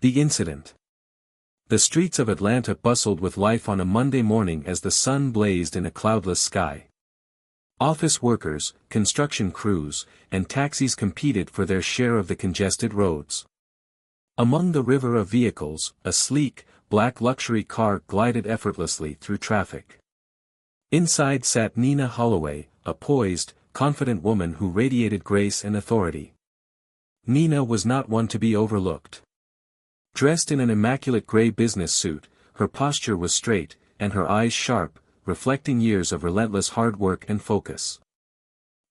The incident. The streets of Atlanta bustled with life on a Monday morning as the sun blazed in a cloudless sky. Office workers, construction crews, and taxis competed for their share of the congested roads. Among the river of vehicles, a sleek, black luxury car glided effortlessly through traffic. Inside sat Nina Holloway, a poised, confident woman who radiated grace and authority. Nina was not one to be overlooked. Dressed in an immaculate gray business suit, her posture was straight, and her eyes sharp, reflecting years of relentless hard work and focus.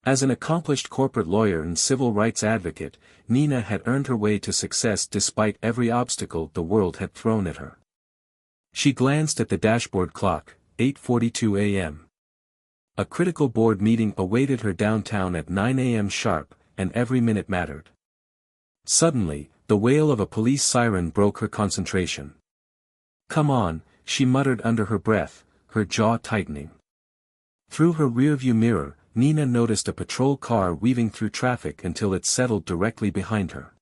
As an accomplished corporate lawyer and civil rights advocate, Nina had earned her way to success despite every obstacle the world had thrown at her. She glanced at the dashboard clock, 8:42 a.m. A critical board meeting awaited her downtown at 9 a.m. sharp, and every minute mattered. Suddenly, the wail of a police siren broke her concentration. "Come on," she muttered under her breath, her jaw tightening. Through her rearview mirror, Nina noticed a patrol car weaving through traffic until it settled directly behind her.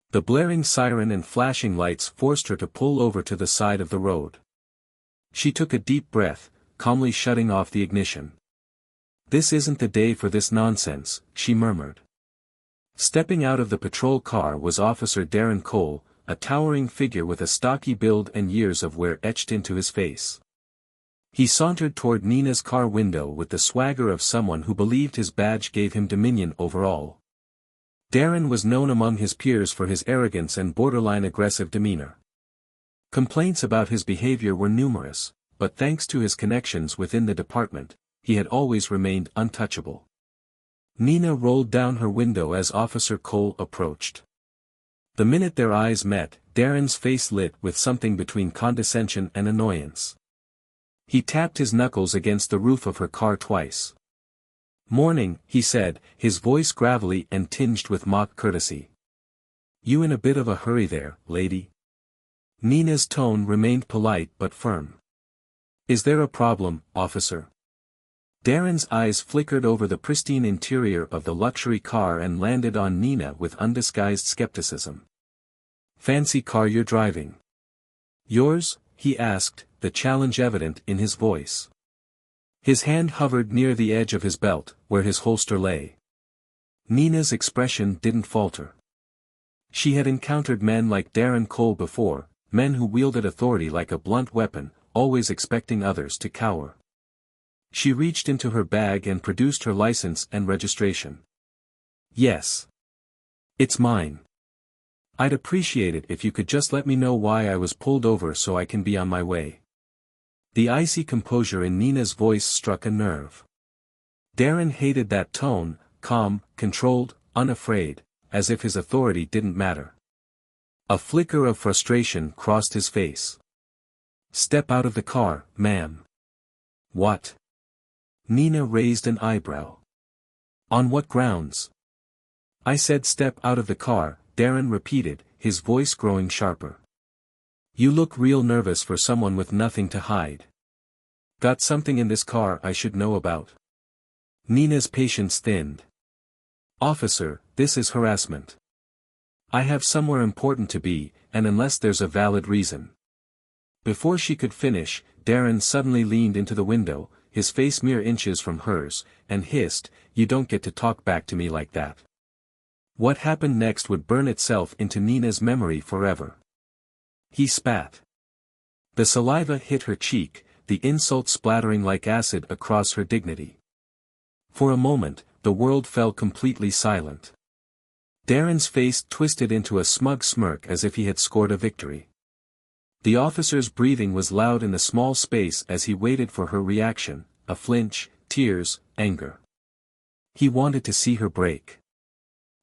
The blaring siren and flashing lights forced her to pull over to the side of the road. She took a deep breath, calmly shutting off the ignition. "This isn't the day for this nonsense," she murmured. Stepping out of the patrol car was Officer Darren Cole, a towering figure with a stocky build and years of wear etched into his face. He sauntered toward Nina's car window with the swagger of someone who believed his badge gave him dominion over all. Darren was known among his peers for his arrogance and borderline aggressive demeanor. Complaints about his behavior were numerous, but thanks to his connections within the department, he had always remained untouchable. Nina rolled down her window as Officer Cole approached. The minute their eyes met, Darren's face lit with something between condescension and annoyance. He tapped his knuckles against the roof of her car twice. "Morning," he said, his voice gravelly and tinged with mock courtesy. "You in a bit of a hurry there, lady?" Nina's tone remained polite but firm. "Is there a problem, officer?" Darren's eyes flickered over the pristine interior of the luxury car and landed on Nina with undisguised skepticism. "Fancy car you're driving?" "Yours?" he asked, the challenge evident in his voice. His hand hovered near the edge of his belt, where his holster lay. Nina's expression didn't falter. She had encountered men like Darren Cole before, men who wielded authority like a blunt weapon, always expecting others to cower. She reached into her bag and produced her license and registration. "Yes. It's mine. I'd appreciate it if you could just let me know why I was pulled over so I can be on my way." The icy composure in Nina's voice struck a nerve. Darren hated that tone, calm, controlled, unafraid, as if his authority didn't matter. A flicker of frustration crossed his face. "Step out of the car, ma'am." "What?" Nina raised an eyebrow. "On what grounds?" "I said step out of the car," Darren repeated, his voice growing sharper. "You look real nervous for someone with nothing to hide. Got something in this car I should know about?" Nina's patience thinned. "Officer, this is harassment. I have somewhere important to be, and unless there's a valid reason." Before she could finish, Darren suddenly leaned into the window, his face mere inches from hers, and hissed, "You don't get to talk back to me like that." What happened next would burn itself into Nina's memory forever. He spat. The saliva hit her cheek, the insult splattering like acid across her dignity. For a moment, the world fell completely silent. Darren's face twisted into a smug smirk as if he had scored a victory. The officer's breathing was loud in the small space as he waited for her reaction, a flinch, tears, anger. He wanted to see her break.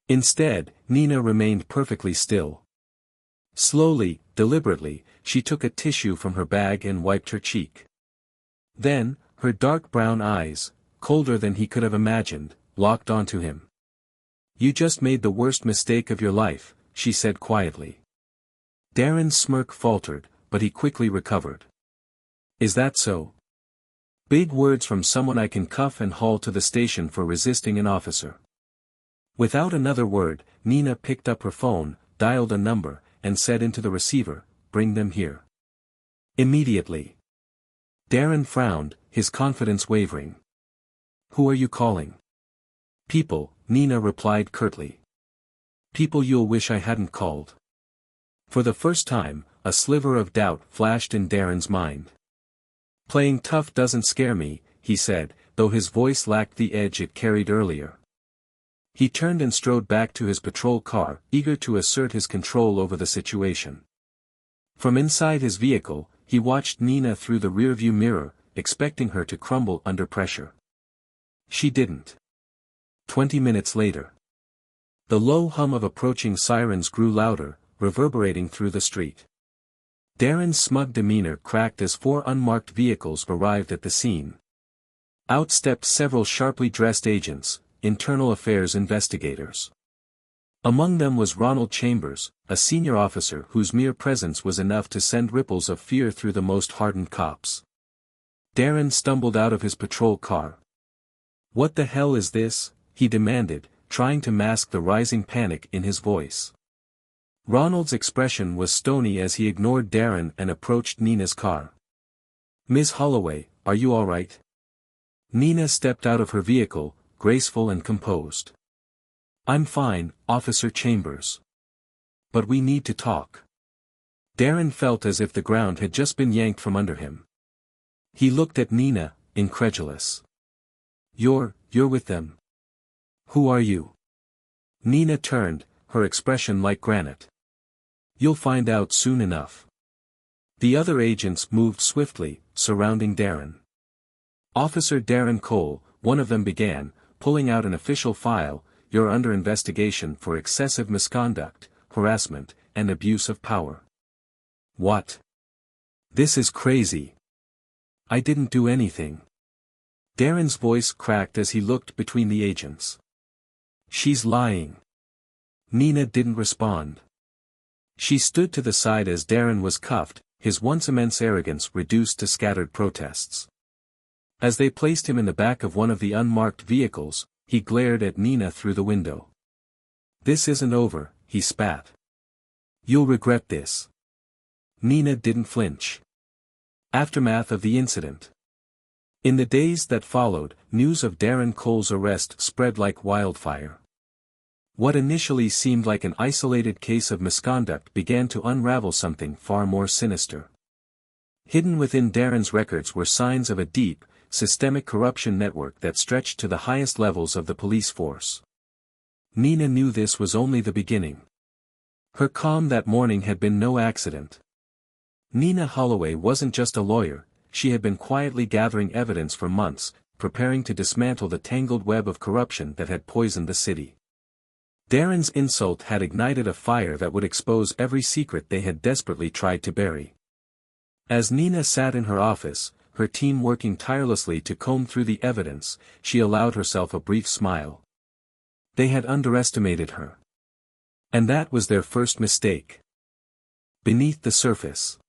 Instead, Nina remained perfectly still. Slowly, deliberately, she took a tissue from her bag and wiped her cheek. Then, her dark brown eyes, colder than he could have imagined, locked onto him. "You just made the worst mistake of your life," she said quietly. Darren's smirk faltered, but he quickly recovered. "Is that so? Big words from someone I can cuff and haul to the station for resisting an officer." Without another word, Nina picked up her phone, dialed a number, and said into the receiver, "Bring them here." Immediately. Darren frowned, his confidence wavering. "Who are you calling?" "People," Nina replied curtly. "People you'll wish I hadn't called." For the first time, a sliver of doubt flashed in Darren's mind. "Playing tough doesn't scare me," he said, though his voice lacked the edge it carried earlier. He turned and strode back to his patrol car, eager to assert his control over the situation. From inside his vehicle, he watched Nina through the rearview mirror, expecting her to crumble under pressure. She didn't. 20 minutes later. The low hum of approaching sirens grew louder, reverberating through the street. Darren's smug demeanor cracked as 4 unmarked vehicles arrived at the scene. Out stepped several sharply dressed agents, internal affairs investigators. Among them was Ronald Chambers, a senior officer whose mere presence was enough to send ripples of fear through the most hardened cops. Darren stumbled out of his patrol car. "What the hell is this?" he demanded, trying to mask the rising panic in his voice. Ronald's expression was stony as he ignored Darren and approached Nina's car. "Miss Holloway, are you all right?" Nina stepped out of her vehicle, graceful and composed. "I'm fine, Officer Chambers. But we need to talk." Darren felt as if the ground had just been yanked from under him. He looked at Nina, incredulous. You're with them? Who are you?" Nina turned, her expression like granite. "You'll find out soon enough." The other agents moved swiftly, surrounding Darren. "Officer Darren Cole," one of them began, pulling out an official file, "you're under investigation for excessive misconduct, harassment, and abuse of power." "What? This is crazy. I didn't do anything." Darren's voice cracked as he looked between the agents. "She's lying." Nina didn't respond. She stood to the side as Darren was cuffed, his once immense arrogance reduced to scattered protests. As they placed him in the back of one of the unmarked vehicles, he glared at Nina through the window. "This isn't over," he spat. "You'll regret this." Nina didn't flinch. Aftermath of the incident. In the days that followed, news of Darren Cole's arrest spread like wildfire. What initially seemed like an isolated case of misconduct began to unravel something far more sinister. Hidden within Darren's records were signs of a deep, systemic corruption network that stretched to the highest levels of the police force. Nina knew this was only the beginning. Her calm that morning had been no accident. Nina Holloway wasn't just a lawyer, she had been quietly gathering evidence for months, preparing to dismantle the tangled web of corruption that had poisoned the city. Darren's insult had ignited a fire that would expose every secret they had desperately tried to bury. As Nina sat in her office, her team working tirelessly to comb through the evidence, she allowed herself a brief smile. They had underestimated her. And that was their first mistake. Beneath the surface.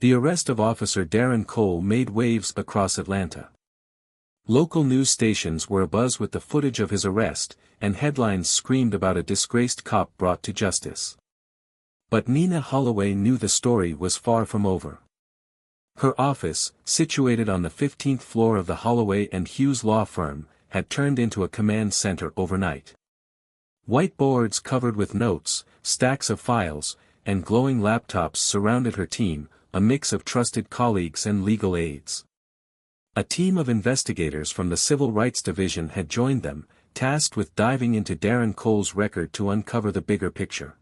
The arrest of Officer Darren Cole made waves across Atlanta. Local news stations were abuzz with the footage of his arrest, and headlines screamed about a disgraced cop brought to justice. But Nina Holloway knew the story was far from over. Her office, situated on the 15th floor of the Holloway and Hughes law firm, had turned into a command center overnight. Whiteboards covered with notes, stacks of files, and glowing laptops surrounded her team, a mix of trusted colleagues and legal aides. A team of investigators from the Civil Rights Division had joined them, tasked with diving into Darren Cole's record to uncover the bigger picture.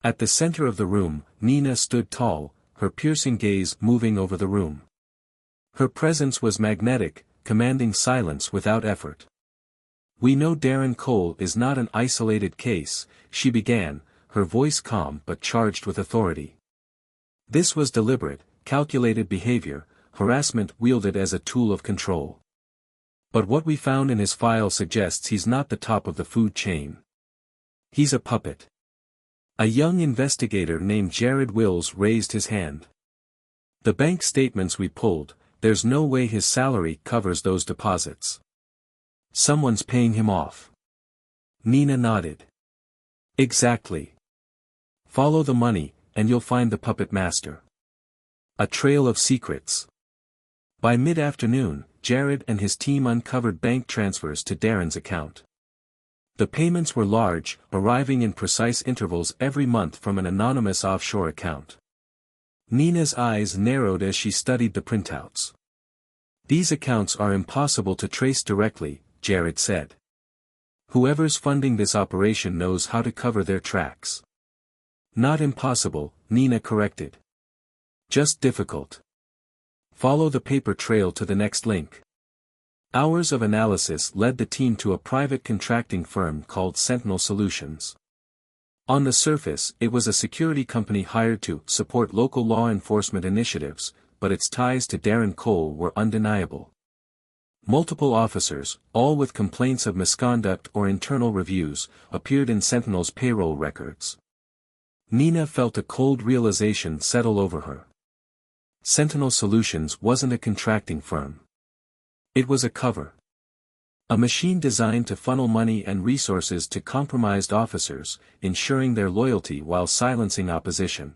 At the center of the room, Nina stood tall, her piercing gaze moving over the room. Her presence was magnetic, commanding silence without effort. "We know Darren Cole is not an isolated case," she began, her voice calm but charged with authority. "This was deliberate, calculated behavior, harassment wielded as a tool of control. But what we found in his file suggests he's not the top of the food chain. He's a puppet." A young investigator named Jared Wills raised his hand. "The bank statements we pulled, there's no way his salary covers those deposits. Someone's paying him off." Nina nodded. "Exactly. Follow the money, and you'll find the puppet master. A trail of secrets. By mid-afternoon, Jared and his team uncovered bank transfers to Darren's account. The payments were large, arriving in precise intervals every month from an anonymous offshore account. Nina's eyes narrowed as she studied the printouts. These accounts are impossible to trace directly, Jared said. Whoever's funding this operation knows how to cover their tracks. Not impossible, Nina corrected. Just difficult. Follow the paper trail to the next link. Hours of analysis led the team to a private contracting firm called Sentinel Solutions. On the surface, it was a security company hired to support local law enforcement initiatives, but its ties to Darren Cole were undeniable. Multiple officers, all with complaints of misconduct or internal reviews, appeared in Sentinel's payroll records. Nina felt a cold realization settle over her. Sentinel Solutions wasn't a contracting firm. It was a cover. A machine designed to funnel money and resources to compromised officers, ensuring their loyalty while silencing opposition.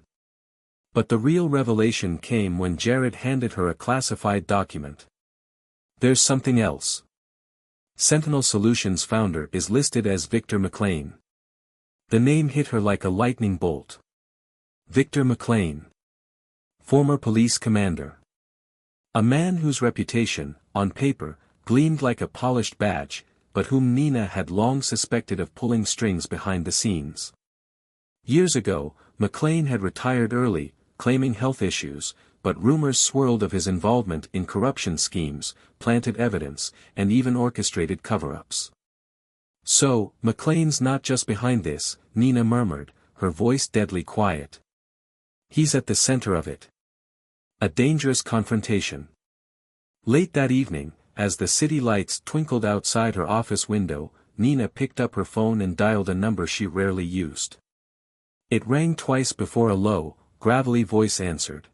But the real revelation came when Jared handed her a classified document. There's something else. Sentinel Solutions founder is listed as Victor McLean. The name hit her like a lightning bolt. Victor McLean. Former police commander. A man whose reputation, on paper, gleamed like a polished badge, but whom Nina had long suspected of pulling strings behind the scenes. Years ago, McLean had retired early, claiming health issues, but rumors swirled of his involvement in corruption schemes, planted evidence, and even orchestrated cover-ups. So, McLean's not just behind this, Nina murmured, her voice deadly quiet. He's at the center of it. A dangerous confrontation. Late that evening, as the city lights twinkled outside her office window, Nina picked up her phone and dialed a number she rarely used. It rang twice before a low, gravelly voice answered.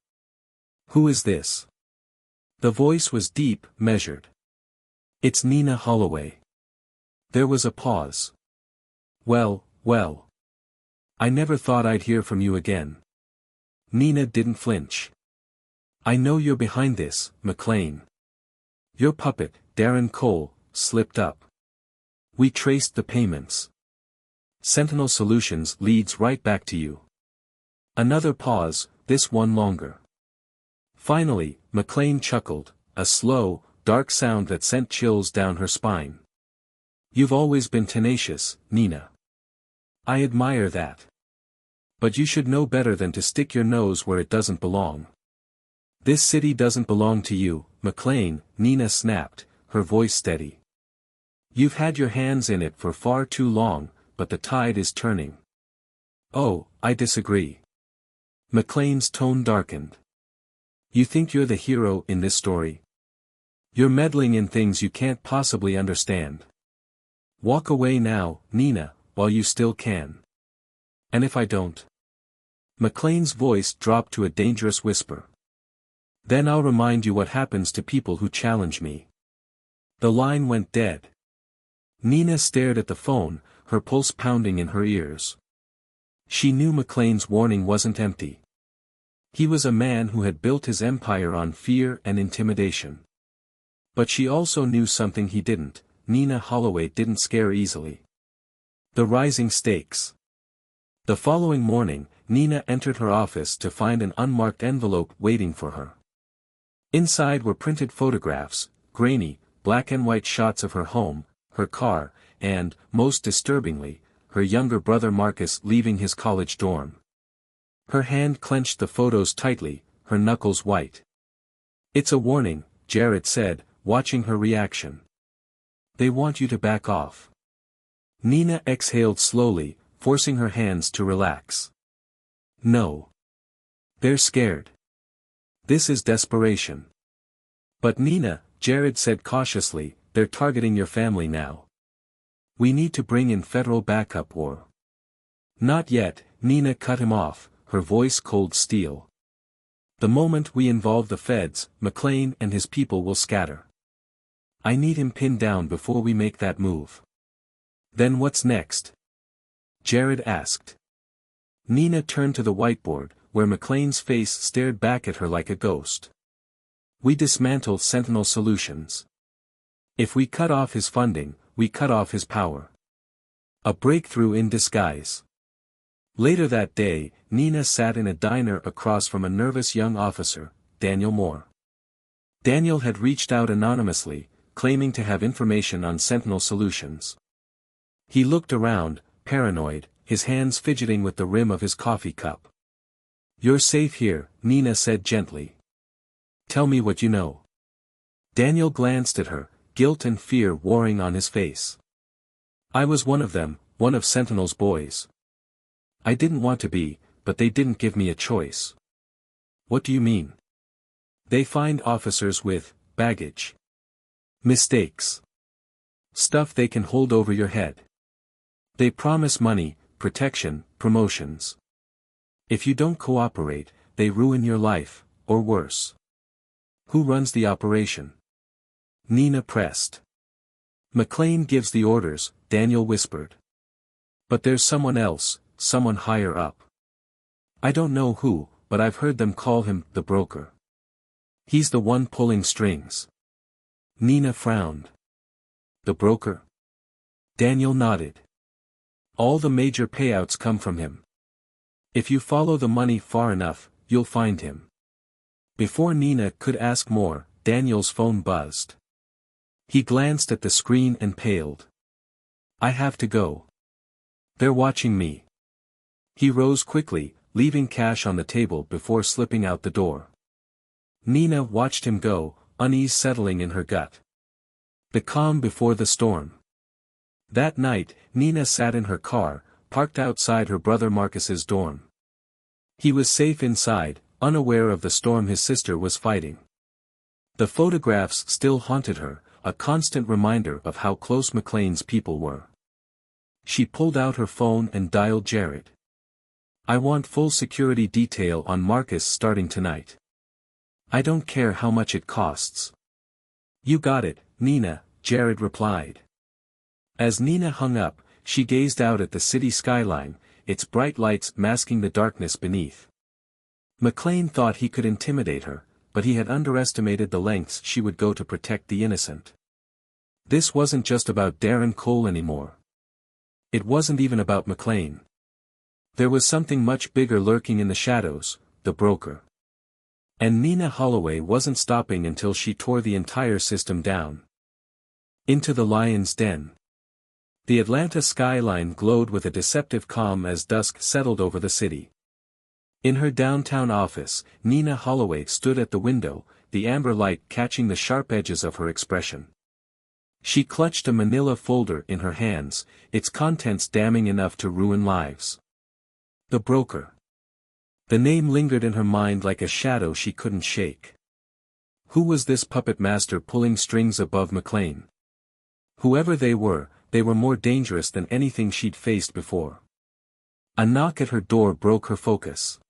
Who is this? The voice was deep, measured. It's Nina Holloway. There was a pause. Well. I never thought I'd hear from you again. Nina didn't flinch. I know you're behind this, McLean. Your puppet, Darren Cole, slipped up. We traced the payments. Sentinel Solutions leads right back to you. Another pause, this one longer. Finally, McLean chuckled, a slow, dark sound that sent chills down her spine. You've always been tenacious, Nina. I admire that. But you should know better than to stick your nose where it doesn't belong. This city doesn't belong to you, McLean, Nina snapped, her voice steady. You've had your hands in it for far too long, but the tide is turning. Oh, I disagree. McLean's tone darkened. You think you're the hero in this story? You're meddling in things you can't possibly understand. Walk away now, Nina, while you still can. And if I don't? McLean's voice dropped to a dangerous whisper. Then I'll remind you what happens to people who challenge me. The line went dead. Nina stared at the phone, her pulse pounding in her ears. She knew McLean's warning wasn't empty. He was a man who had built his empire on fear and intimidation. But she also knew something he didn't. Nina Holloway didn't scare easily. The rising stakes. The following morning, Nina entered her office to find an unmarked envelope waiting for her. Inside were printed photographs, grainy, black and white shots of her home, her car, and, most disturbingly, her younger brother Marcus leaving his college dorm. Her hand clenched the photos tightly, her knuckles white. It's a warning, Jared said, watching her reaction. They want you to back off. Nina exhaled slowly, forcing her hands to relax. No. They're scared. This is desperation. But Nina, Jared said cautiously, they're targeting your family now. We need to bring in federal backup or. Not yet, Nina cut him off, her voice cold steel. The moment we involve the feds, McLean and his people will scatter. I need him pinned down before we make that move. Then what's next? Jared asked. Nina turned to the whiteboard, where McLean's face stared back at her like a ghost. We dismantle Sentinel Solutions. If we cut off his funding, we cut off his power. A breakthrough in disguise. Later that day, Nina sat in a diner across from a nervous young officer, Daniel Moore. Daniel had reached out anonymously, claiming to have information on Sentinel Solutions. He looked around, paranoid, his hands fidgeting with the rim of his coffee cup. "You're safe here," Nina said gently. "Tell me what you know." Daniel glanced at her, guilt and fear warring on his face. "I was one of them, one of Sentinel's boys. I didn't want to be, but they didn't give me a choice." "What do you mean?" "They find officers with baggage. Mistakes. Stuff they can hold over your head. They promise money, protection, promotions. If you don't cooperate, they ruin your life, or worse." "Who runs the operation?" Nina pressed. "McLean gives the orders," Daniel whispered. "But there's someone else, someone higher up. I don't know who, but I've heard them call him the broker. He's the one pulling strings." Nina frowned. "The broker?" Daniel nodded. "All the major payouts come from him. If you follow the money far enough, you'll find him." Before Nina could ask more, Daniel's phone buzzed. He glanced at the screen and paled. "I have to go. They're watching me." He rose quickly, leaving cash on the table before slipping out the door. Nina watched him go, unease settling in her gut. The calm before the storm. That night, Nina sat in her car, parked outside her brother Marcus's dorm. He was safe inside, unaware of the storm his sister was fighting. The photographs still haunted her, a constant reminder of how close McLean's people were. She pulled out her phone and dialed Jared. "I want full security detail on Marcus starting tonight. I don't care how much it costs." "You got it, Nina," Jared replied. As Nina hung up, she gazed out at the city skyline, its bright lights masking the darkness beneath. McLean thought he could intimidate her, but he had underestimated the lengths she would go to protect the innocent. This wasn't just about Darren Cole anymore. It wasn't even about McLean. There was something much bigger lurking in the shadows, the broker. And Nina Holloway wasn't stopping until she tore the entire system down. Into the lion's den. The Atlanta skyline glowed with a deceptive calm as dusk settled over the city. In her downtown office, Nina Holloway stood at the window, the amber light catching the sharp edges of her expression. She clutched a manila folder in her hands, its contents damning enough to ruin lives. The broker. The name lingered in her mind like a shadow she couldn't shake. Who was this puppet master pulling strings above McLean? Whoever they were more dangerous than anything she'd faced before. A knock at her door broke her focus.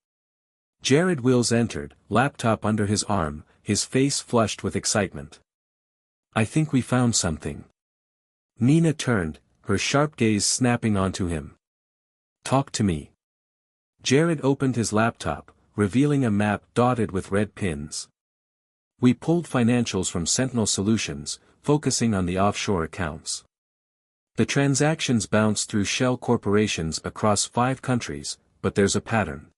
Jared Wills entered, laptop under his arm, his face flushed with excitement. "I think we found something." Nina turned, her sharp gaze snapping onto him. "Talk to me." Jared opened his laptop, revealing a map dotted with red pins. "We pulled financials from Sentinel Solutions, focusing on the offshore accounts. The transactions bounce through shell corporations across 5 countries, but there's a pattern.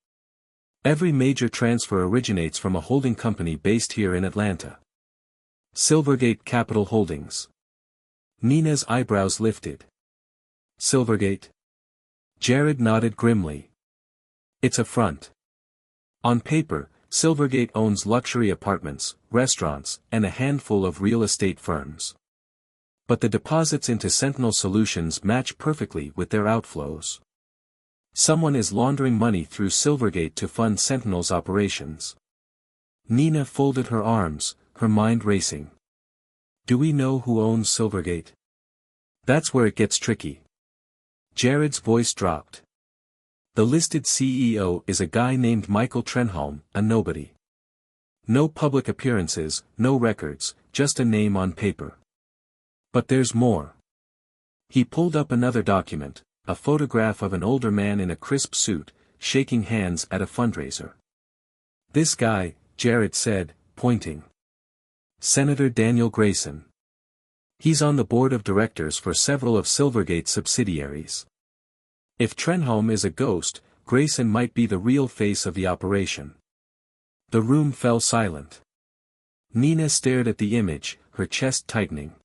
Every major transfer originates from a holding company based here in Atlanta. Silvergate Capital Holdings." Nina's eyebrows lifted. "Silvergate?" Jared nodded grimly. "It's a front. On paper, Silvergate owns luxury apartments, restaurants, and a handful of real estate firms. But the deposits into Sentinel Solutions match perfectly with their outflows. Someone is laundering money through Silvergate to fund Sentinel's operations." Nina folded her arms, her mind racing. "Do we know who owns Silvergate?" "That's where it gets tricky." Jared's voice dropped. "The listed CEO is a guy named Michael Trenholm, a nobody. No public appearances, no records, just a name on paper. But there's more." He pulled up another document, a photograph of an older man in a crisp suit, shaking hands at a fundraiser. "This guy," Jared said, pointing. "Senator Daniel Grayson. He's on the board of directors for several of Silvergate's subsidiaries. If Trenholm is a ghost, Grayson might be the real face of the operation." The room fell silent. Nina stared at the image, her chest tightening.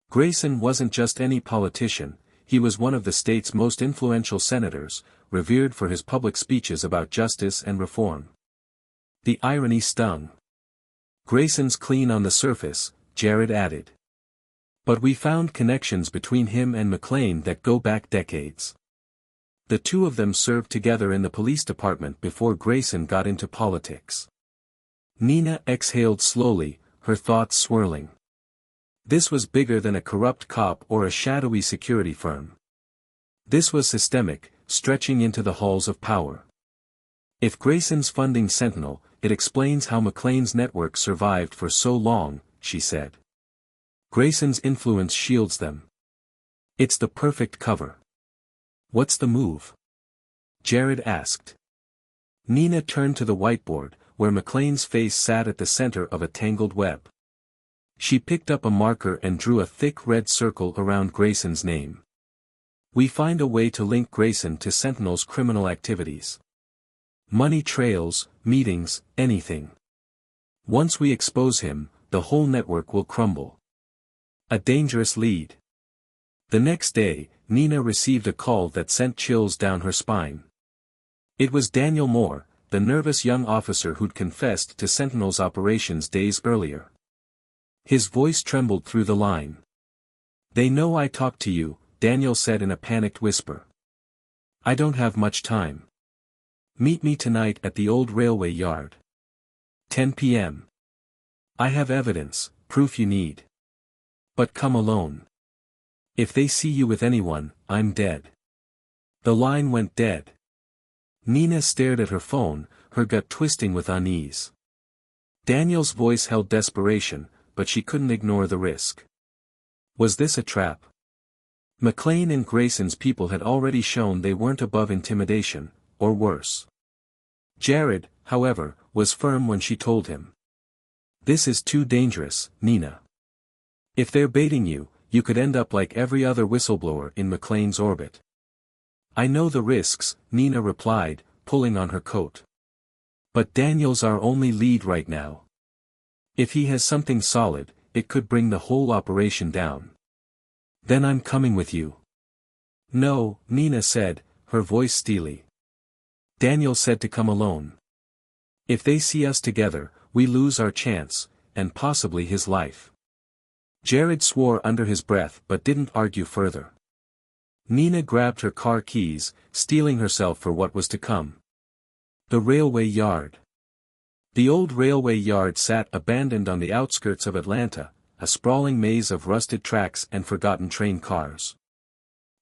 Grayson wasn't just any politician, he was one of the state's most influential senators, revered for his public speeches about justice and reform. The irony stung. "Grayson's clean on the surface," Jared added. "But we found connections between him and McLean that go back decades. The two of them served together in the police department before Grayson got into politics." Nina exhaled slowly, her thoughts swirling. This was bigger than a corrupt cop or a shadowy security firm. This was systemic, stretching into the halls of power. If Grayson's funding Sentinel, it explains how McLean's network survived for so long, she said. Grayson's influence shields them. It's the perfect cover. "What's the move?" Jared asked. Nina turned to the whiteboard, where McLean's face sat at the center of a tangled web. She picked up a marker and drew a thick red circle around Grayson's name. "We find a way to link Grayson to Sentinel's criminal activities. Money trails, meetings, anything. Once we expose him, the whole network will crumble." A dangerous lead. The next day, Nina received a call that sent chills down her spine. It was Daniel Moore, the nervous young officer who'd confessed to Sentinel's operations days earlier. His voice trembled through the line. "They know I talked to you," Daniel said in a panicked whisper. "I don't have much time. Meet me tonight at the old railway yard. 10 p.m. I have evidence, proof you need. But come alone. If they see you with anyone, I'm dead." The line went dead. Nina stared at her phone, her gut twisting with unease. Daniel's voice held desperation, but she couldn't ignore the risk. Was this a trap? McLean and Grayson's people had already shown they weren't above intimidation, or worse. Jared, however, was firm when she told him. "This is too dangerous, Nina. If they're baiting you, you could end up like every other whistleblower in McLean's orbit." "I know the risks," Nina replied, pulling on her coat. "But Daniel's our only lead right now. If he has something solid, it could bring the whole operation down." "Then I'm coming with you." "No," Nina said, her voice steely. "Daniel said to come alone. If they see us together, we lose our chance, and possibly his life." Jared swore under his breath but didn't argue further. Nina grabbed her car keys, steeling herself for what was to come. The railway yard. The old railway yard sat abandoned on the outskirts of Atlanta, a sprawling maze of rusted tracks and forgotten train cars.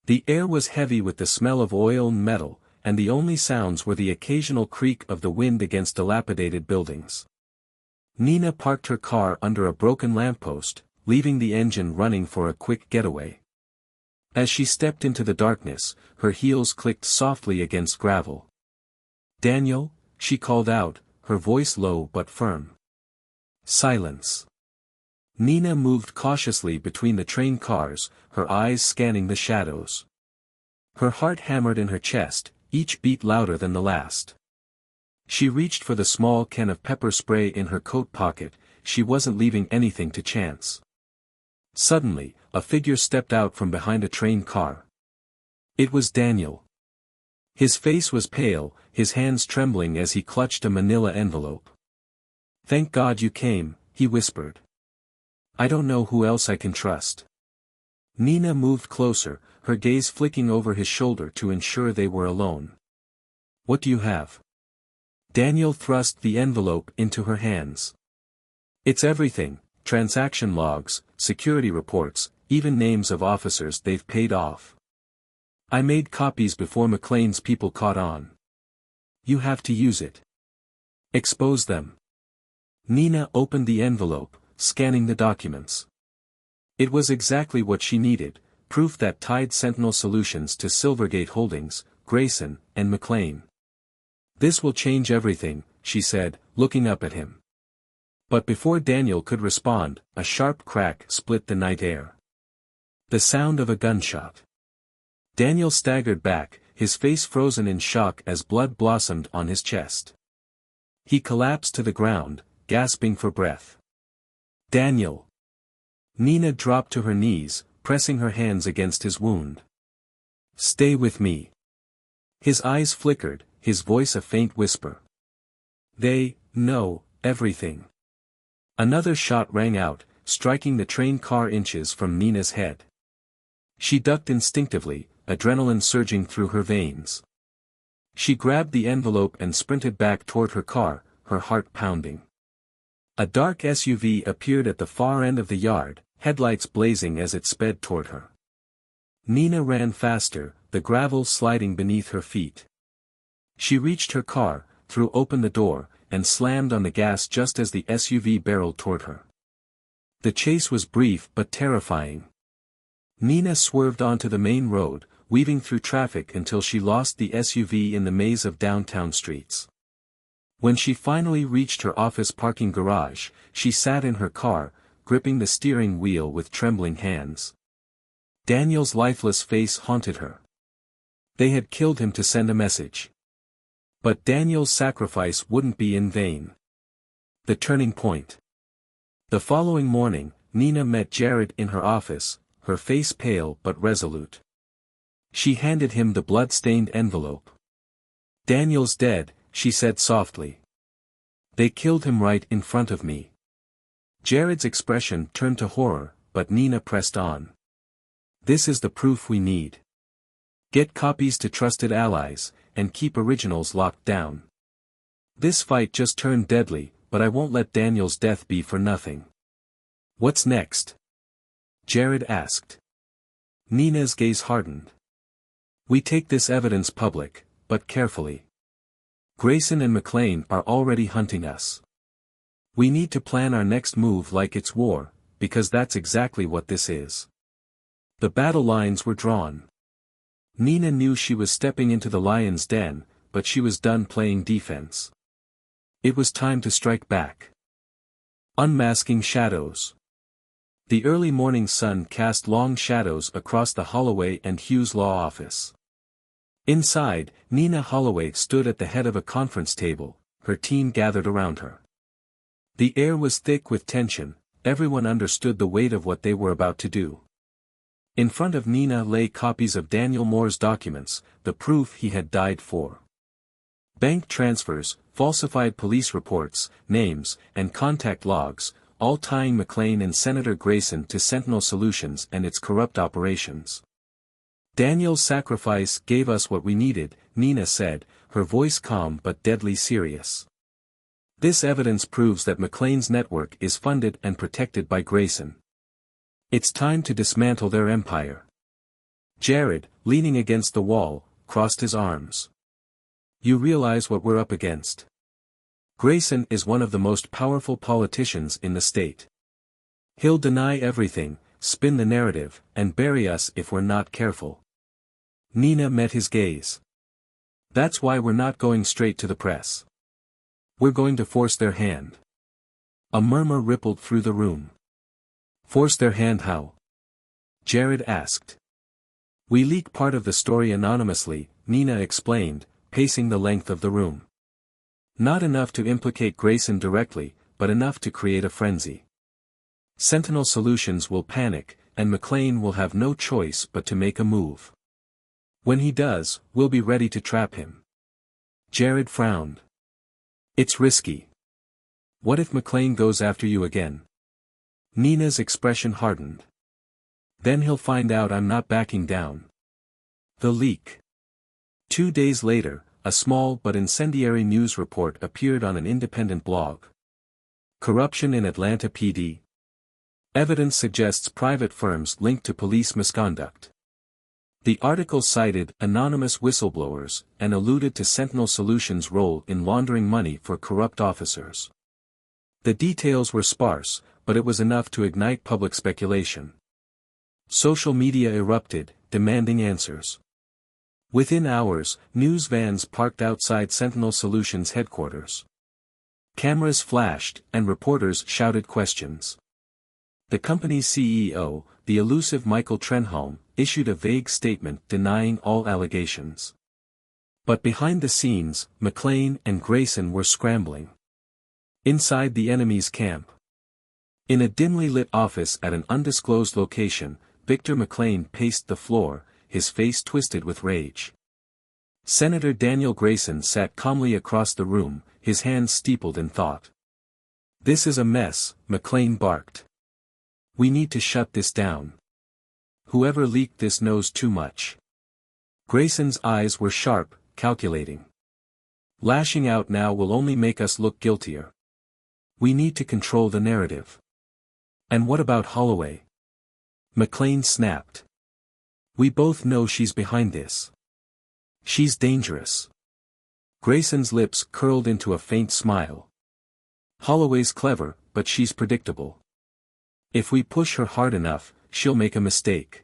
The air was heavy with the smell of oil and metal, and the only sounds were the occasional creak of the wind against dilapidated buildings. Nina parked her car under a broken lamppost, leaving the engine running for a quick getaway. As she stepped into the darkness, her heels clicked softly against gravel. "Daniel," she called out, her voice low but firm. Silence. Nina moved cautiously between the train cars, her eyes scanning the shadows. Her heart hammered in her chest, each beat louder than the last. She reached for the small can of pepper spray in her coat pocket, she wasn't leaving anything to chance. Suddenly, a figure stepped out from behind a train car. It was Daniel. His face was pale, his hands trembling as he clutched a manila envelope. "Thank God you came," he whispered. "I don't know who else I can trust." Nina moved closer, her gaze flicking over his shoulder to ensure they were alone. "What do you have?" Daniel thrust the envelope into her hands. "It's everything, transaction logs, security reports, even names of officers they've paid off. I made copies before McLean's people caught on. You have to use it. Expose them." Nina opened the envelope, scanning the documents. It was exactly what she needed, proof that tied Sentinel Solutions to Silvergate Holdings, Grayson, and McLean. "This will change everything," she said, looking up at him. But before Daniel could respond, a sharp crack split the night air. The sound of a gunshot. Daniel staggered back, his face frozen in shock as blood blossomed on his chest. He collapsed to the ground, gasping for breath. "Daniel!" Nina dropped to her knees, pressing her hands against his wound. "Stay with me." His eyes flickered, his voice a faint whisper. "They know everything." Another shot rang out, striking the train car inches from Nina's head. She ducked instinctively, adrenaline surging through her veins. She grabbed the envelope and sprinted back toward her car, her heart pounding. A dark SUV appeared at the far end of the yard, headlights blazing as it sped toward her. Nina ran faster, the gravel sliding beneath her feet. She reached her car, threw open the door, and slammed on the gas just as the SUV barreled toward her. The chase was brief but terrifying. Nina swerved onto the main road, weaving through traffic until she lost the SUV in the maze of downtown streets. When she finally reached her office parking garage, she sat in her car, gripping the steering wheel with trembling hands. Daniel's lifeless face haunted her. They had killed him to send a message. But Daniel's sacrifice wouldn't be in vain. The turning point. The following morning, Nina met Jared in her office, her face pale but resolute. She handed him the blood-stained envelope. "Daniel's dead," she said softly. "They killed him right in front of me." Jared's expression turned to horror, but Nina pressed on. "This is the proof we need. Get copies to trusted allies, and keep originals locked down. This fight just turned deadly, but I won't let Daniel's death be for nothing." "What's next?" Jared asked. Nina's gaze hardened. "We take this evidence public, but carefully. Grayson and McLean are already hunting us. We need to plan our next move like it's war, because that's exactly what this is." The battle lines were drawn. Nina knew she was stepping into the lion's den, but she was done playing defense. It was time to strike back. Unmasking shadows. The early morning sun cast long shadows across the Holloway and Hughes law office. Inside, Nina Holloway stood at the head of a conference table, her team gathered around her. The air was thick with tension, everyone understood the weight of what they were about to do. In front of Nina lay copies of Daniel Moore's documents, the proof he had died for. Bank transfers, falsified police reports, names, and contact logs, all tying McLean and Senator Grayson to Sentinel Solutions and its corrupt operations. "Daniel's sacrifice gave us what we needed," Nina said, her voice calm but deadly serious. "This evidence proves that McLean's network is funded and protected by Grayson. It's time to dismantle their empire." Jared, leaning against the wall, crossed his arms. "You realize what we're up against. Grayson is one of the most powerful politicians in the state. He'll deny everything, spin the narrative, and bury us if we're not careful." Nina met his gaze. "That's why we're not going straight to the press. We're going to force their hand." A murmur rippled through the room. "Force their hand how?" Jared asked. "We leak part of the story anonymously," Nina explained, pacing the length of the room. "Not enough to implicate Grayson directly, but enough to create a frenzy. Sentinel Solutions will panic, and McLean will have no choice but to make a move. When he does, we'll be ready to trap him." Jared frowned. "It's risky. What if McLean goes after you again?" Nina's expression hardened. "Then he'll find out I'm not backing down." The leak. 2 days later, a small but incendiary news report appeared on an independent blog. Corruption in Atlanta PD. Evidence suggests private firms linked to police misconduct. The article cited anonymous whistleblowers and alluded to Sentinel Solutions' role in laundering money for corrupt officers. The details were sparse, but it was enough to ignite public speculation. Social media erupted, demanding answers. Within hours, news vans parked outside Sentinel Solutions headquarters. Cameras flashed, and reporters shouted questions. The company's CEO, the elusive Michael Trenholm, issued a vague statement denying all allegations. But behind the scenes, McLean and Grayson were scrambling. Inside the enemy's camp. In a dimly lit office at an undisclosed location, Victor McLean paced the floor, his face twisted with rage. Senator Daniel Grayson sat calmly across the room, his hands steepled in thought. "This is a mess," McLean barked. "We need to shut this down. Whoever leaked this knows too much." Grayson's eyes were sharp, calculating. "Lashing out now will only make us look guiltier. We need to control the narrative." "And what about Holloway?" McLean snapped. "We both know she's behind this. She's dangerous." Grayson's lips curled into a faint smile. "Holloway's clever, but she's predictable. If we push her hard enough, she'll make a mistake.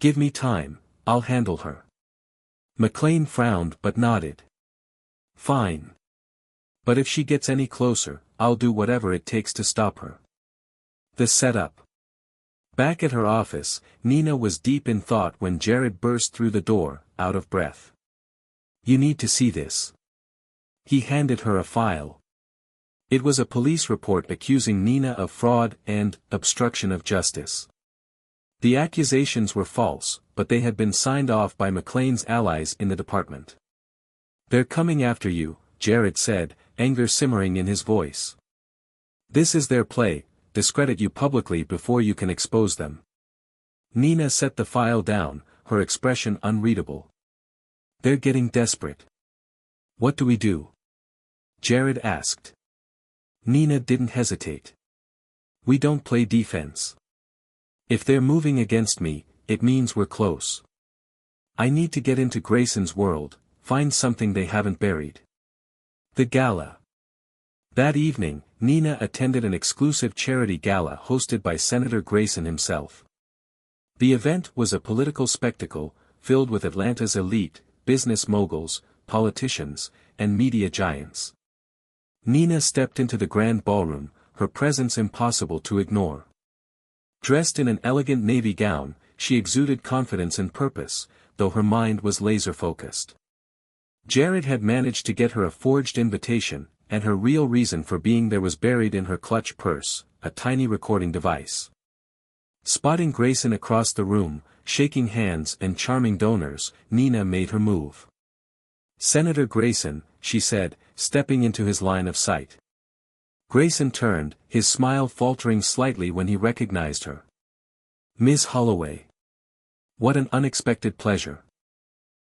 Give me time, I'll handle her." McLean frowned but nodded. "Fine. But if she gets any closer, I'll do whatever it takes to stop her." The setup. Back at her office, Nina was deep in thought when Jared burst through the door, out of breath. "You need to see this." He handed her a file. It was a police report accusing Nina of fraud and obstruction of justice. The accusations were false, but they had been signed off by McLean's allies in the department. "They're coming after you," Jared said, anger simmering in his voice. "This is their play, discredit you publicly before you can expose them." Nina set the file down, her expression unreadable. "They're getting desperate. What do we do?" Jared asked. Nina didn't hesitate. "We don't play defense. If they're moving against me, it means we're close. I need to get into Grayson's world, find something they haven't buried." The gala. That evening, Nina attended an exclusive charity gala hosted by Senator Grayson himself. The event was a political spectacle, filled with Atlanta's elite, business moguls, politicians, and media giants. Nina stepped into the grand ballroom, her presence impossible to ignore. Dressed in an elegant navy gown, she exuded confidence and purpose, though her mind was laser-focused. Jared had managed to get her a forged invitation, and her real reason for being there was buried in her clutch purse, a tiny recording device. Spotting Grayson across the room, shaking hands and charming donors, Nina made her move. "Senator Grayson," she said, stepping into his line of sight. Grayson turned, his smile faltering slightly when he recognized her. "Ms. Holloway. What an unexpected pleasure."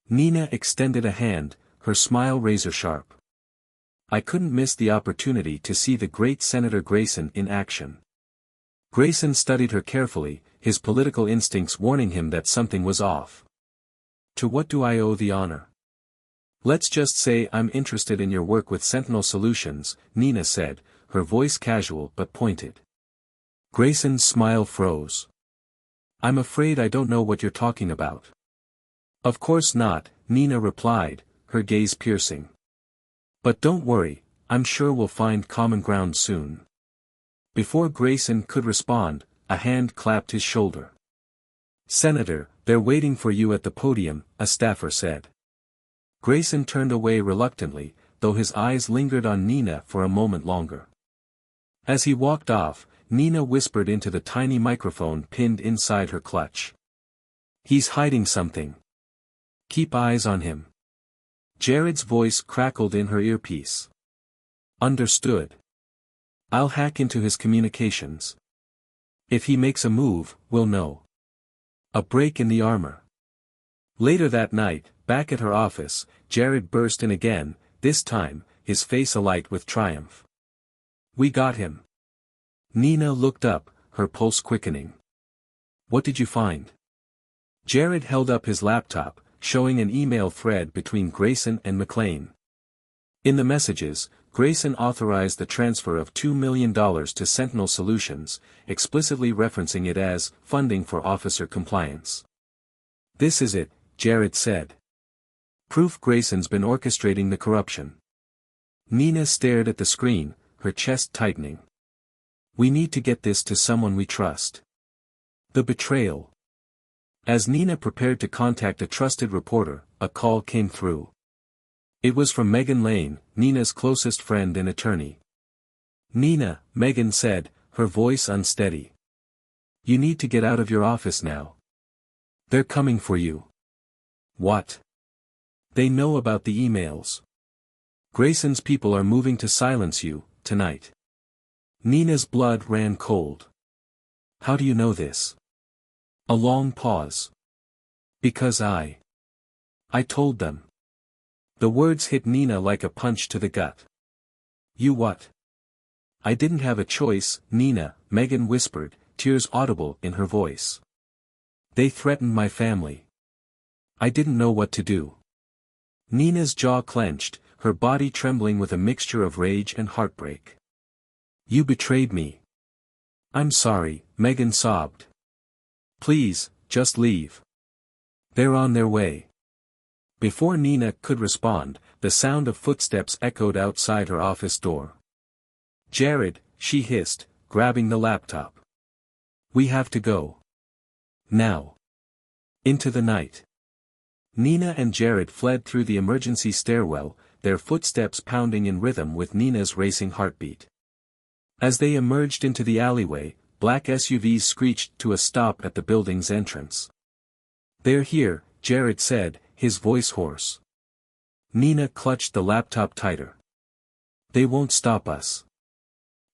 Nina extended a hand, her smile razor-sharp. "I couldn't miss the opportunity to see the great Senator Grayson in action." Grayson studied her carefully, his political instincts warning him that something was off. "To what do I owe the honor?" "Let's just say I'm interested in your work with Sentinel Solutions," Nina said, her voice casual but pointed. Grayson's smile froze. "I'm afraid I don't know what you're talking about." "Of course not," Nina replied, her gaze piercing. "But don't worry, I'm sure we'll find common ground soon." Before Grayson could respond, a hand clapped his shoulder. "Senator, they're waiting for you at the podium," a staffer said. Grayson turned away reluctantly, though his eyes lingered on Nina for a moment longer. As he walked off, Nina whispered into the tiny microphone pinned inside her clutch. "He's hiding something. Keep eyes on him." Jared's voice crackled in her earpiece. "Understood. I'll hack into his communications. If he makes a move, we'll know." A break in the armor. Later that night, back at her office, Jared burst in again, this time, his face alight with triumph. "We got him." Nina looked up, her pulse quickening. "What did you find?" Jared held up his laptop, showing an email thread between Grayson and McLean. In the messages, Grayson authorized the transfer of $2 million to Sentinel Solutions, explicitly referencing it as funding for officer compliance. "This is it," Jared said. Proof Grayson's been orchestrating the corruption. Nina stared at the screen, her chest tightening. We need to get this to someone we trust. The betrayal. As Nina prepared to contact a trusted reporter, a call came through. It was from Megan Lane, Nina's closest friend and attorney. Nina, Megan said, her voice unsteady. You need to get out of your office now. They're coming for you. What? They know about the emails. Grayson's people are moving to silence you, tonight. Nina's blood ran cold. How do you know this? A long pause. Because I told them. The words hit Nina like a punch to the gut. You what? I didn't have a choice, Nina, Megan whispered, tears audible in her voice. They threatened my family. I didn't know what to do. Nina's jaw clenched, her body trembling with a mixture of rage and heartbreak. You betrayed me. I'm sorry, Megan sobbed. Please, just leave. They're on their way. Before Nina could respond, the sound of footsteps echoed outside her office door. Jared, she hissed, grabbing the laptop. We have to go. Now. Into the night. Nina and Jared fled through the emergency stairwell, their footsteps pounding in rhythm with Nina's racing heartbeat. As they emerged into the alleyway, black SUVs screeched to a stop at the building's entrance. They're here, Jared said, his voice hoarse. Nina clutched the laptop tighter. They won't stop us.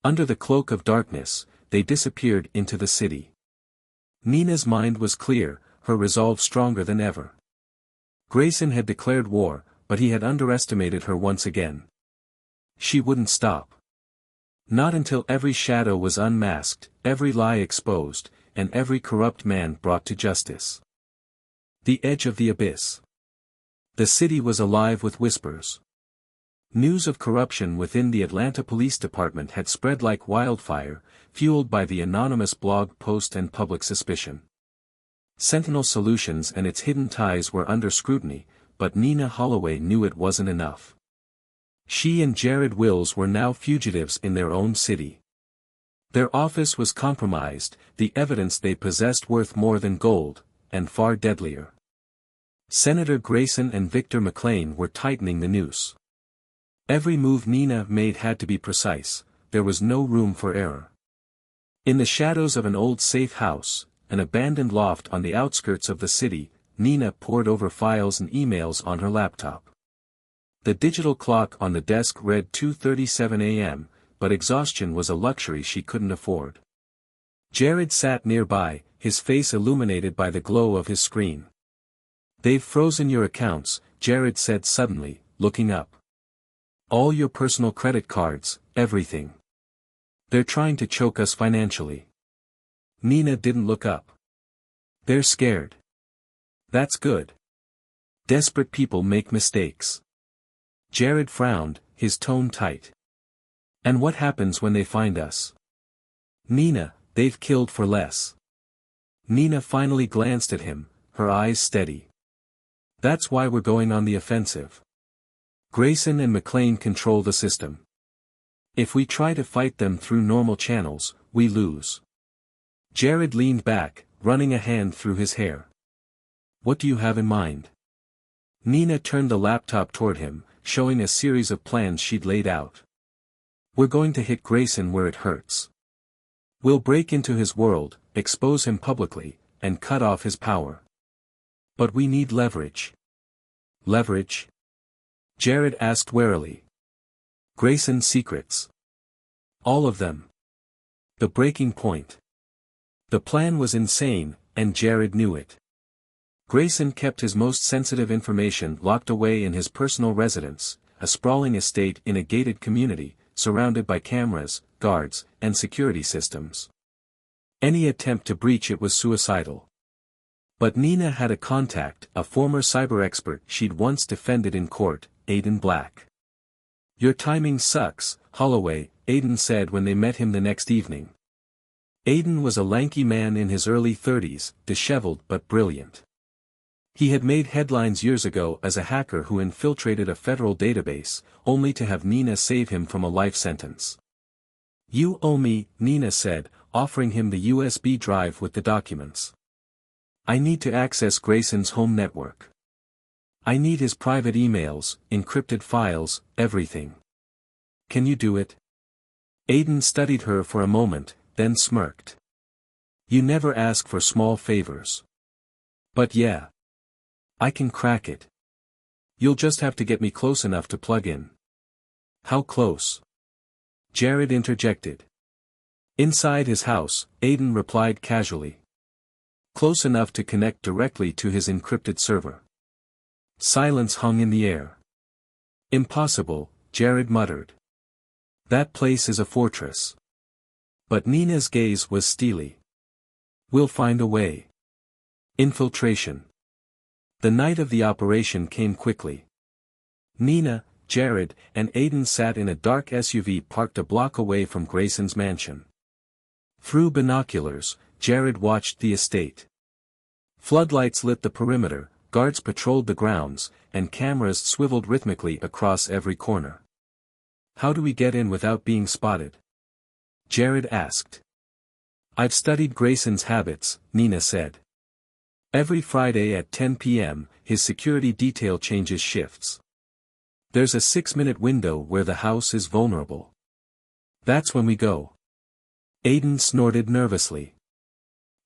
Under the cloak of darkness, they disappeared into the city. Nina's mind was clear, her resolve stronger than ever. Grayson had declared war, but he had underestimated her once again. She wouldn't stop. Not until every shadow was unmasked, every lie exposed, and every corrupt man brought to justice. The edge of the abyss. The city was alive with whispers. News of corruption within the Atlanta Police Department had spread like wildfire, fueled by the anonymous blog post and public suspicion. Sentinel Solutions and its hidden ties were under scrutiny, but Nina Holloway knew it wasn't enough. She and Jared Wills were now fugitives in their own city. Their office was compromised, the evidence they possessed worth more than gold, and far deadlier. Senator Grayson and Victor McLean were tightening the noose. Every move Nina made had to be precise, there was no room for error. In the shadows of an old safe house, an abandoned loft on the outskirts of the city, Nina pored over files and emails on her laptop. The digital clock on the desk read 2:37 a.m., but exhaustion was a luxury she couldn't afford. Jared sat nearby, his face illuminated by the glow of his screen. They've frozen your accounts, Jared said suddenly, looking up. All your personal credit cards, everything. They're trying to choke us financially. Nina didn't look up. They're scared. That's good. Desperate people make mistakes. Jared frowned, his tone tight. And what happens when they find us? Nina, they've killed for less. Nina finally glanced at him, her eyes steady. That's why we're going on the offensive. Grayson and McLean control the system. If we try to fight them through normal channels, we lose. Jared leaned back, running a hand through his hair. What do you have in mind? Nina turned the laptop toward him, showing a series of plans she'd laid out. We're going to hit Grayson where it hurts. We'll break into his world, expose him publicly, and cut off his power. But we need leverage. Leverage? Jared asked warily. Grayson's secrets. All of them. The breaking point. The plan was insane, and Jared knew it. Grayson kept his most sensitive information locked away in his personal residence, a sprawling estate in a gated community, surrounded by cameras, guards, and security systems. Any attempt to breach it was suicidal. But Nina had a contact, a former cyber expert she'd once defended in court, Aiden Black. Your timing sucks, Holloway, Aiden said when they met him the next evening. Aiden was a lanky man in his early 30s, disheveled but brilliant. He had made headlines years ago as a hacker who infiltrated a federal database, only to have Nina save him from a life sentence. "You owe me," Nina said, offering him the USB drive with the documents. "I need to access Grayson's home network. I need his private emails, encrypted files, everything. Can you do it?" Aiden studied her for a moment, then smirked. "You never ask for small favors. But yeah. I can crack it. You'll just have to get me close enough to plug in." "How close?" Jared interjected. Inside his house, Aiden replied casually. "Close enough to connect directly to his encrypted server." Silence hung in the air. "Impossible," Jared muttered. "That place is a fortress." But Nina's gaze was steely. "We'll find a way." Infiltration. The night of the operation came quickly. Nina, Jared, and Aiden sat in a dark SUV parked a block away from Grayson's mansion. Through binoculars, Jared watched the estate. Floodlights lit the perimeter, guards patrolled the grounds, and cameras swiveled rhythmically across every corner. "How do we get in without being spotted?" Jared asked. "I've studied Grayson's habits," Nina said. "Every Friday at 10 p.m., his security detail changes shifts. There's a 6-minute window where the house is vulnerable. That's when we go." Aiden snorted nervously.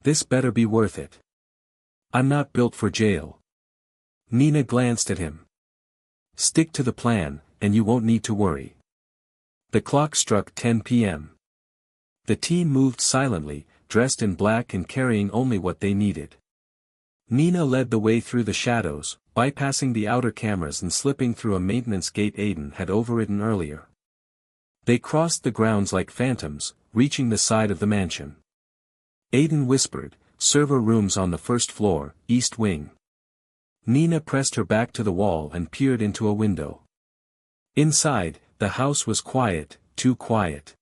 "This better be worth it. I'm not built for jail." Nina glanced at him. "Stick to the plan, and you won't need to worry." The clock struck 10 p.m. The team moved silently, dressed in black and carrying only what they needed. Nina led the way through the shadows, bypassing the outer cameras and slipping through a maintenance gate Aiden had overridden earlier. They crossed the grounds like phantoms, reaching the side of the mansion. Aiden whispered, "Server rooms on the first floor, east wing." Nina pressed her back to the wall and peered into a window. Inside, the house was quiet, too quiet.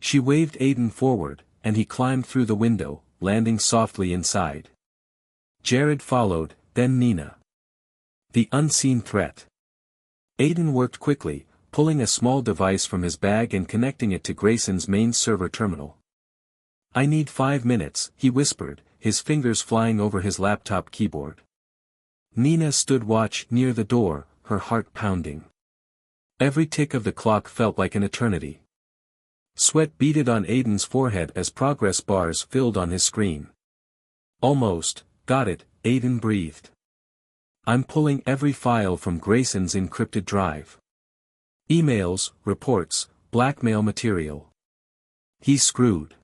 She waved Aiden forward, and he climbed through the window, landing softly inside. Jared followed, then Nina. The unseen threat. Aiden worked quickly, pulling a small device from his bag and connecting it to Grayson's main server terminal. "I need 5 minutes," he whispered, his fingers flying over his laptop keyboard. Nina stood watch near the door, her heart pounding. Every tick of the clock felt like an eternity. Sweat beaded on Aiden's forehead as progress bars filled on his screen. "Almost, got it," Aiden breathed. "I'm pulling every file from Grayson's encrypted drive. Emails, reports, blackmail material." "He's screwed."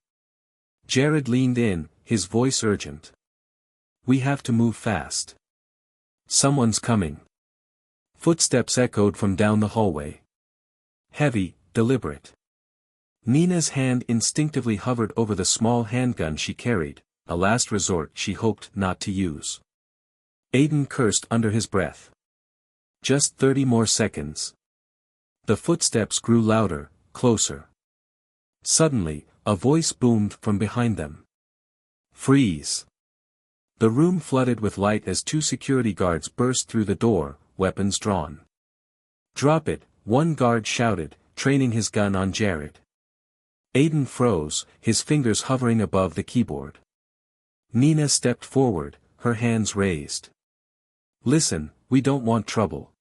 Jared leaned in, his voice urgent. "We have to move fast. Someone's coming." Footsteps echoed from down the hallway. Heavy, deliberate. Nina's hand instinctively hovered over the small handgun she carried, a last resort she hoped not to use. Aiden cursed under his breath. Just 30 more seconds. The footsteps grew louder, closer. Suddenly, a voice boomed from behind them. "Freeze!" The room flooded with light as 2 security guards burst through the door, weapons drawn. "Drop it," one guard shouted, training his gun on Jared. Aiden froze, his fingers hovering above the keyboard. Nina stepped forward, her hands raised. "Listen, we don't want trouble."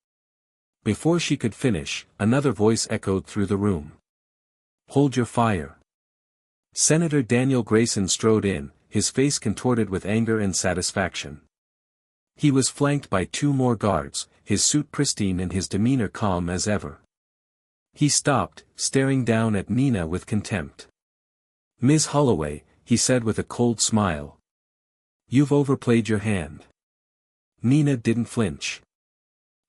Before she could finish, another voice echoed through the room. "Hold your fire." Senator Daniel Grayson strode in, his face contorted with anger and satisfaction. He was flanked by 2 more guards, his suit pristine and his demeanor calm as ever. He stopped, staring down at Nina with contempt. "Ms. Holloway," he said with a cold smile. "You've overplayed your hand." Nina didn't flinch.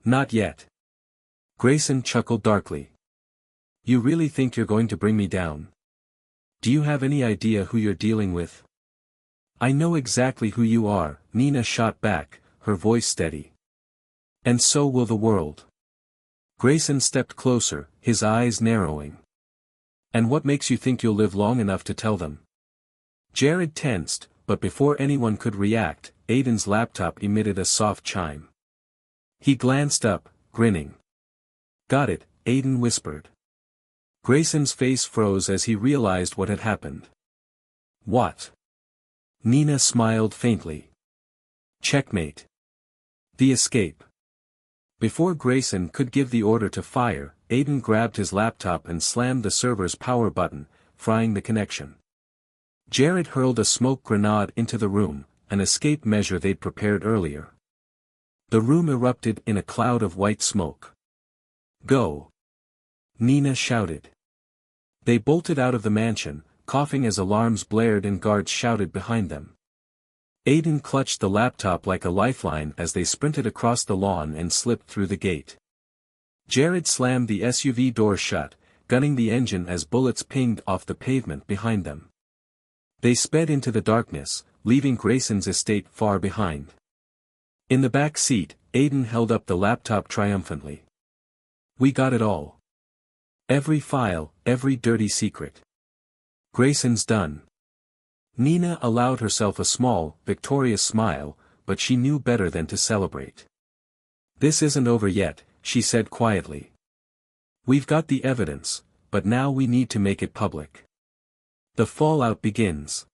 "Not yet." Grayson chuckled darkly. "You really think you're going to bring me down? Do you have any idea who you're dealing with?" "I know exactly who you are," Nina shot back, her voice steady. "And so will the world." Grayson stepped closer, his eyes narrowing. "And what makes you think you'll live long enough to tell them?" Jared tensed, but before anyone could react, Aiden's laptop emitted a soft chime. He glanced up, grinning. "Got it," Aiden whispered. Grayson's face froze as he realized what had happened. "What?" Nina smiled faintly. "Checkmate. The escape." Before Grayson could give the order to fire, Aiden grabbed his laptop and slammed the server's power button, frying the connection. Jared hurled a smoke grenade into the room, an escape measure they'd prepared earlier. The room erupted in a cloud of white smoke. "Go!" Nina shouted. They bolted out of the mansion, coughing as alarms blared and guards shouted behind them. Aiden clutched the laptop like a lifeline as they sprinted across the lawn and slipped through the gate. Jared slammed the SUV door shut, gunning the engine as bullets pinged off the pavement behind them. They sped into the darkness, leaving Grayson's estate far behind. In the back seat, Aiden held up the laptop triumphantly. "We got it all. Every file, every dirty secret. Grayson's done." Nina allowed herself a small, victorious smile, but she knew better than to celebrate. "This isn't over yet," she said quietly. "We've got the evidence, but now we need to make it public. The fallout begins."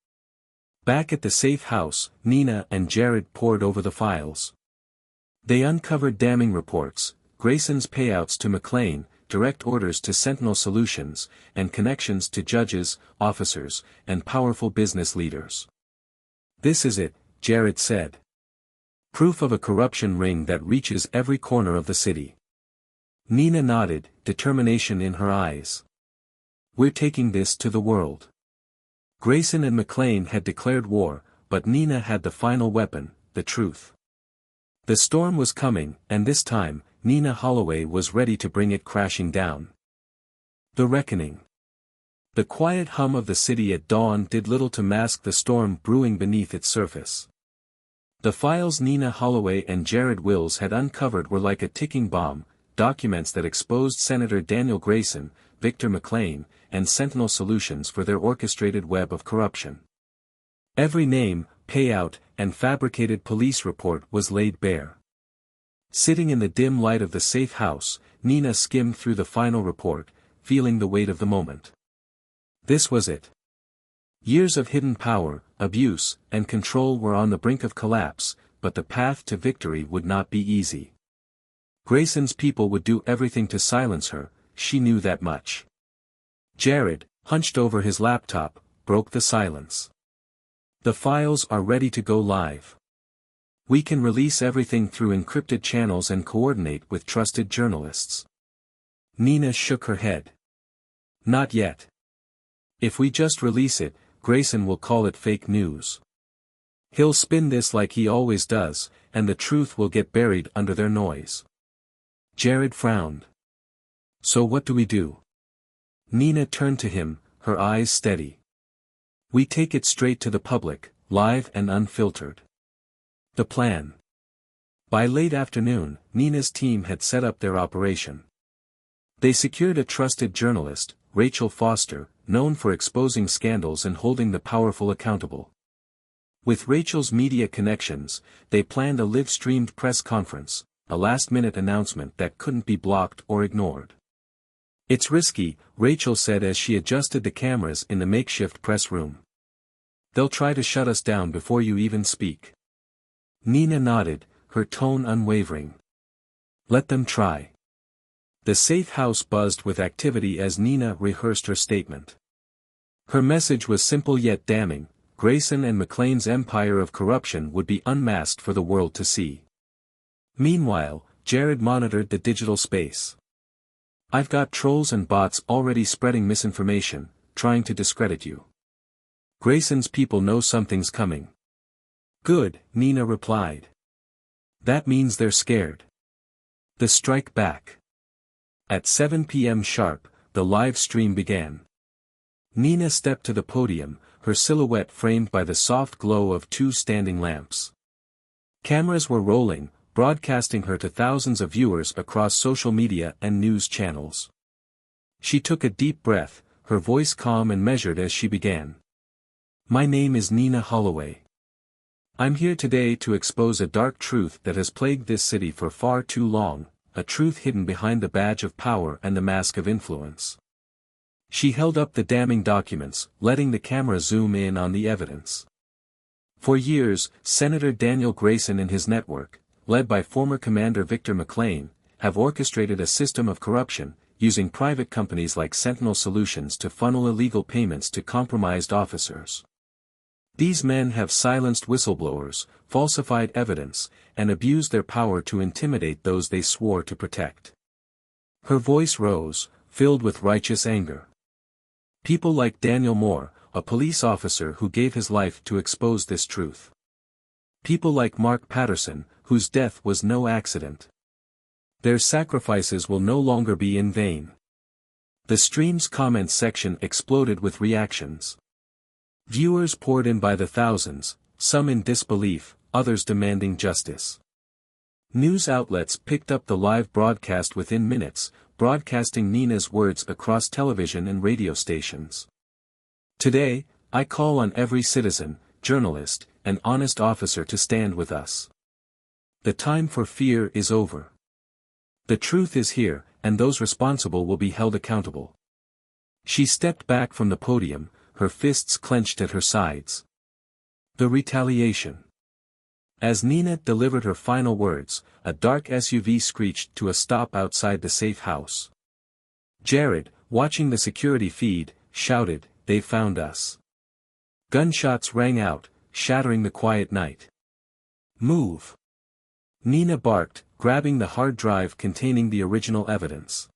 Back at the safe house, Nina and Jared pored over the files. They uncovered damning reports, Grayson's payouts to McLean, direct orders to Sentinel Solutions, and connections to judges, officers, and powerful business leaders. "This is it," Jared said. "Proof of a corruption ring that reaches every corner of the city." Nina nodded, determination in her eyes. "We're taking this to the world." Grayson and McLean had declared war, but Nina had the final weapon, the truth. The storm was coming, and this time, Nina Holloway was ready to bring it crashing down. The reckoning. The quiet hum of the city at dawn did little to mask the storm brewing beneath its surface. The files Nina Holloway and Jared Wills had uncovered were like a ticking bomb, documents that exposed Senator Daniel Grayson, Victor McLean, and Sentinel Solutions for their orchestrated web of corruption. Every name, payout, and fabricated police report was laid bare. Sitting in the dim light of the safe house, Nina skimmed through the final report, feeling the weight of the moment. This was it. Years of hidden power, abuse, and control were on the brink of collapse, but the path to victory would not be easy. Grayson's people would do everything to silence her, she knew that much. Jared, hunched over his laptop, broke the silence. "The files are ready to go live. We can release everything through encrypted channels and coordinate with trusted journalists." Nina shook her head. "Not yet. If we just release it, Grayson will call it fake news. He'll spin this like he always does, and the truth will get buried under their noise." Jared frowned. "So what do we do?" Nina turned to him, her eyes steady. "We take it straight to the public, live and unfiltered. The plan." By late afternoon, Nina's team had set up their operation. They secured a trusted journalist, Rachel Foster, known for exposing scandals and holding the powerful accountable. With Rachel's media connections, they planned a live-streamed press conference, a last-minute announcement that couldn't be blocked or ignored. "It's risky," Rachel said as she adjusted the cameras in the makeshift press room. "They'll try to shut us down before you even speak." Nina nodded, her tone unwavering. "Let them try." The safe house buzzed with activity as Nina rehearsed her statement. Her message was simple yet damning: Grayson and McLean's empire of corruption would be unmasked for the world to see. Meanwhile, Jared monitored the digital space. "I've got trolls and bots already spreading misinformation, trying to discredit you. Grayson's people know something's coming." "Good," Nina replied. "That means they're scared." The strike back. At 7 p.m. sharp, the live stream began. Nina stepped to the podium, her silhouette framed by the soft glow of two standing lamps. Cameras were rolling, broadcasting her to thousands of viewers across social media and news channels. She took a deep breath, her voice calm and measured as she began. "My name is Nina Holloway. I'm here today to expose a dark truth that has plagued this city for far too long, a truth hidden behind the badge of power and the mask of influence. She held up the damning documents, letting the camera zoom in on the evidence. For years, Senator Daniel Grayson and his network, led by former Commander Victor McLean, have orchestrated a system of corruption, using private companies like Sentinel Solutions to funnel illegal payments to compromised officers. These men have silenced whistleblowers, falsified evidence, and abused their power to intimidate those they swore to protect. Her voice rose, filled with righteous anger. People like Daniel Moore, a police officer who gave his life to expose this truth. People like Mark Patterson, whose death was no accident. Their sacrifices will no longer be in vain. The stream's comments section exploded with reactions. Viewers poured in by the thousands, some in disbelief, others demanding justice. News outlets picked up the live broadcast within minutes, broadcasting Nina's words across television and radio stations. Today, I call on every citizen, journalist, and honest officer to stand with us. The time for fear is over. The truth is here, and those responsible will be held accountable. She stepped back from the podium, her fists clenched at her sides. The retaliation. As Nina delivered her final words, a dark SUV screeched to a stop outside the safe house. Jared, watching the security feed, shouted, "They found us." Gunshots rang out, shattering the quiet night. "Move!" Nina barked, grabbing the hard drive containing the original evidence.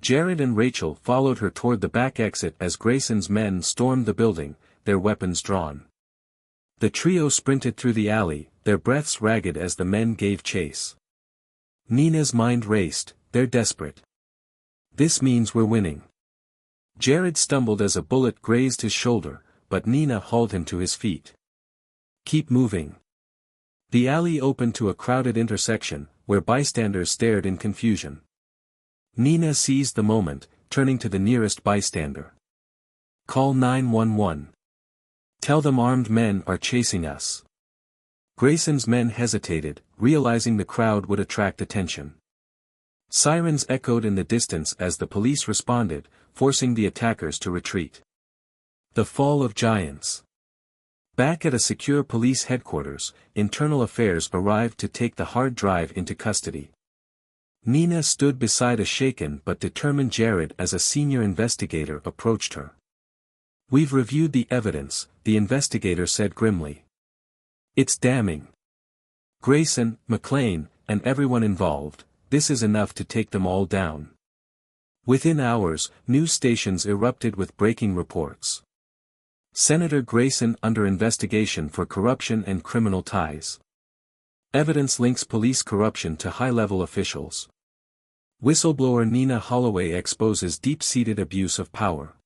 Jared and Rachel followed her toward the back exit as Grayson's men stormed the building, their weapons drawn. The trio sprinted through the alley, their breaths ragged as the men gave chase. Nina's mind raced, "They're desperate. This means we're winning." Jared stumbled as a bullet grazed his shoulder, but Nina hauled him to his feet. "Keep moving." The alley opened to a crowded intersection, where bystanders stared in confusion. Nina seized the moment, turning to the nearest bystander. "Call 911. Tell them armed men are chasing us." Grayson's men hesitated, realizing the crowd would attract attention. Sirens echoed in the distance as the police responded, forcing the attackers to retreat. The fall of giants. Back at a secure police headquarters, Internal Affairs arrived to take the hard drive into custody. Nina stood beside a shaken but determined Jared as a senior investigator approached her. "We've reviewed the evidence," the investigator said grimly. "It's damning. Grayson, McLean, and everyone involved, this is enough to take them all down." Within hours, news stations erupted with breaking reports. Senator Grayson under investigation for corruption and criminal ties. Evidence links police corruption to high-level officials. Whistleblower Nina Holloway exposes deep-seated abuse of power.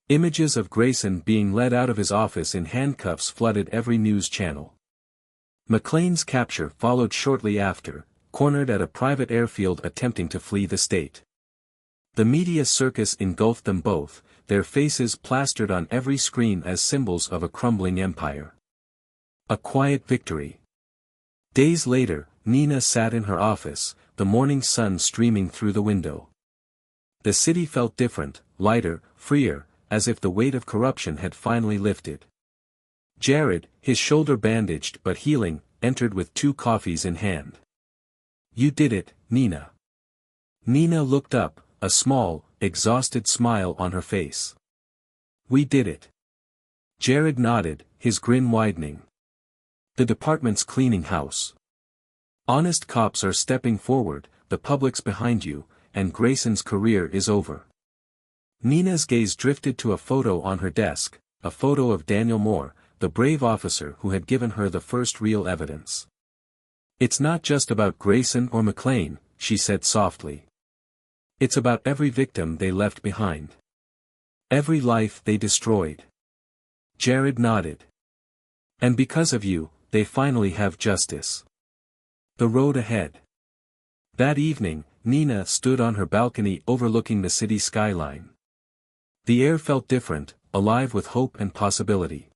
Images of Grayson being led out of his office in handcuffs flooded every news channel. McLean's capture followed shortly after, cornered at a private airfield attempting to flee the state. The media circus engulfed them both, their faces plastered on every screen as symbols of a crumbling empire. A quiet victory. Days later, Nina sat in her office, the morning sun streaming through the window. The city felt different, lighter, freer, as if the weight of corruption had finally lifted. Jared, his shoulder bandaged but healing, entered with 2 coffees in hand. "You did it, Nina." Nina looked up, a small, exhausted smile on her face. "We did it." Jared nodded, his grin widening. "The department's cleaning house. Honest cops are stepping forward, the public's behind you, and Grayson's career is over." Nina's gaze drifted to a photo on her desk, a photo of Daniel Moore, the brave officer who had given her the first real evidence. "It's not just about Grayson or McLean," she said softly. "It's about every victim they left behind. Every life they destroyed." Jared nodded. "And because of you, they finally have justice. The road ahead." That evening, Nina stood on her balcony overlooking the city skyline. The air felt different, alive with hope and possibility.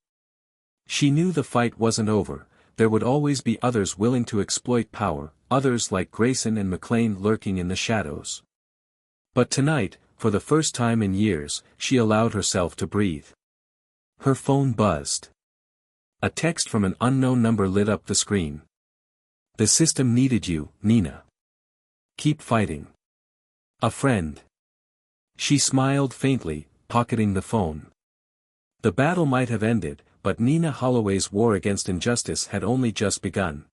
She knew the fight wasn't over, there would always be others willing to exploit power, others like Grayson and McLean lurking in the shadows. But tonight, for the first time in years, she allowed herself to breathe. Her phone buzzed. A text from an unknown number lit up the screen. "The system needed you, Nina. Keep fighting. A friend." She smiled faintly, pocketing the phone. The battle might have ended, but Nina Holloway's war against injustice had only just begun.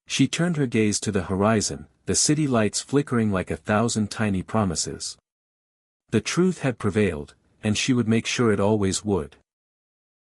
She turned her gaze to the horizon, the city lights flickering like 1,000 tiny promises. The truth had prevailed, and she would make sure it always would.